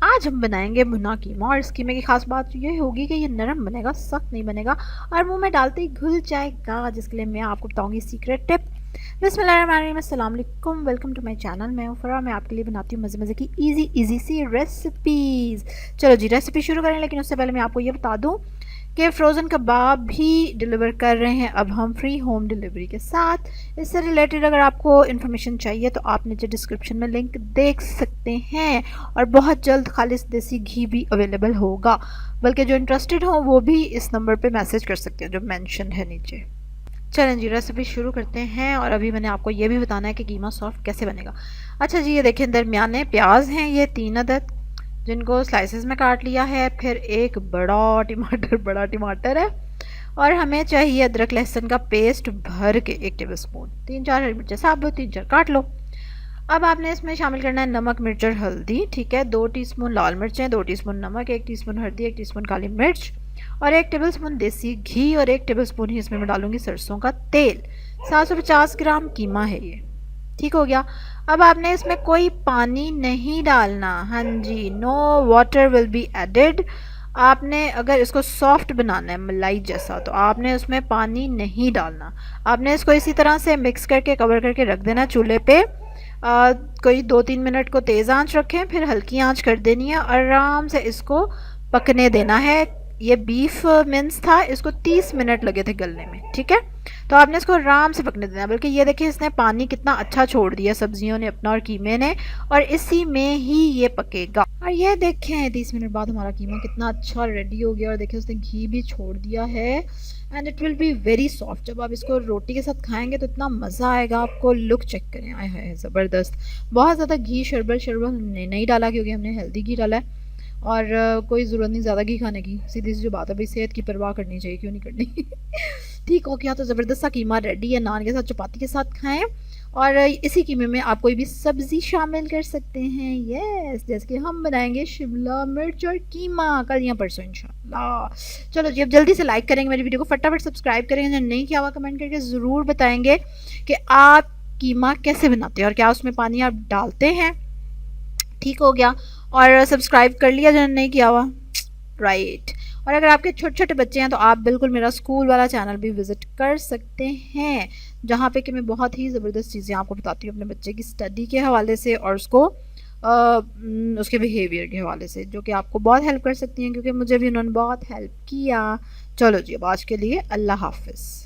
आज हम बनाएंगे भुना कीमा और इस कीमे की खास बात ये होगी कि ये नरम बनेगा, सख्त नहीं बनेगा और मुंह में डालते ही घुल जाएगा, जिसके लिए मैं आपको बताऊंगी सीक्रेट टिप। बिस्मिल्लाहिर्रहमानिर्रहीम, अस्सलाम वालेकुम, वेलकम टू माय चैनल। मैं हूं फरा, मैं आपके लिए बनाती हूँ मज़े मज़े की इजी सी रेसिपीज़। चलो जी रेसिपी शुरू करें, लेकिन उससे पहले मैं आपको ये बता दूँ कि फ़्रोज़न कबाब भी डिलीवर कर रहे हैं अब हम फ्री होम डिलीवरी के साथ। इससे रिलेटेड अगर आपको इन्फॉर्मेशन चाहिए तो आप नीचे डिस्क्रिप्शन में लिंक देख सकते हैं। और बहुत जल्द खालिस देसी घी भी अवेलेबल होगा, बल्कि जो इंटरेस्टेड हो वो भी इस नंबर पे मैसेज कर सकते हैं जो मेंशन है नीचे। चलें जी रेसिपी शुरू करते हैं। और अभी मैंने आपको ये भी बताना है कि कीमा सॉफ्ट कैसे बनेगा। अच्छा जी, ये देखें दरमियाने प्याज हैं ये 3 अदद, जिनको स्लाइसेस में काट लिया है। फिर एक बड़ा टमाटर है। और हमें चाहिए अदरक लहसुन का पेस्ट भर के 1 टेबल स्पून। 3-4 हरी मिर्चें साबुत 3-4 काट लो। अब आपने इसमें शामिल करना है नमक, मिर्च और हल्दी। ठीक है, 2 टीस्पून लाल मिर्चें, 2 टीस्पून नमक, 1 टीस्पून हल्दी, 1 टीस्पून काली मिर्च और 1 टेबलस्पून देसी घी और 1 टेबलस्पून ही इसमें मैं डालूंगी सरसों का तेल। 750 ग्राम कीमा है ये। ठीक हो गया। अब आपने इसमें कोई पानी नहीं डालना। हाँ जी, no water will be added. आपने अगर इसको सॉफ्ट बनाना है मलाई जैसा तो आपने उसमें पानी नहीं डालना। आपने इसको इसी तरह से मिक्स करके कवर करके रख देना चूल्हे पे। कोई 2-3 मिनट को तेज़ आंच रखें, फिर हल्की आंच कर देनी है। आराम से इसको पकने देना है। ये बीफ मिन्स था, इसको 30 मिनट लगे थे गलने में। ठीक है, तो आपने इसको आराम से पकने देना। बल्कि ये देखिए इसने पानी कितना अच्छा छोड़ दिया सब्जियों ने अपना और कीमे ने, और इसी में ही ये पकेगा। और ये देखें 30 मिनट बाद हमारा कीमा कितना अच्छा रेडी हो गया। और देखिए उसने घी भी छोड़ दिया है and it will be very soft. जब आप इसको रोटी के साथ खाएंगे तो इतना मज़ा आएगा आपको। लुक चेक करें, आए हाय ज़बरदस्त। बहुत ज़्यादा घी शरबत शरबत हमने नहीं डाला क्योंकि हमने हेल्दी घी डाला है। और कोई ज़रूरत नहीं ज़्यादा घी खाने की। सीधी सी जो बात है भाई, सेहत की परवाह करनी चाहिए, क्यों नहीं करनी। ठीक हो गया, तो ज़बरदस्त सा कीमा रेडी है। नान के साथ, चपाती के साथ खाएं। और इसी कीमे में आप कोई भी सब्ज़ी शामिल कर सकते हैं। यस, जैसे कि हम बनाएंगे शिमला मिर्च और कीमा कल या परसों इंशाल्लाह। चलो जी, अब जल्दी से लाइक करेंगे मेरी वीडियो को, फटाफट सब्सक्राइब करेंगे। जो नहीं किया हुआ कमेंट करके ज़रूर बताएंगे कि आप कीमा कैसे बनाते हैं और क्या उसमें पानी आप डालते हैं। ठीक हो गया। और सब्सक्राइब कर लिया जिन्होंने नहीं किया हुआ, राइट। और अगर आपके छोटे छोटे बच्चे हैं तो आप बिल्कुल मेरा स्कूल वाला चैनल भी विज़िट कर सकते हैं, जहाँ पे कि मैं बहुत ही ज़बरदस्त चीज़ें आपको बताती हूँ अपने बच्चे की स्टडी के हवाले से और उसके बिहेवियर के हवाले से, जो कि आपको बहुत हेल्प कर सकती हैं, क्योंकि मुझे भी उन्होंने बहुत हेल्प किया। चलो जी, अब आज के लिए अल्लाह हाफिज़।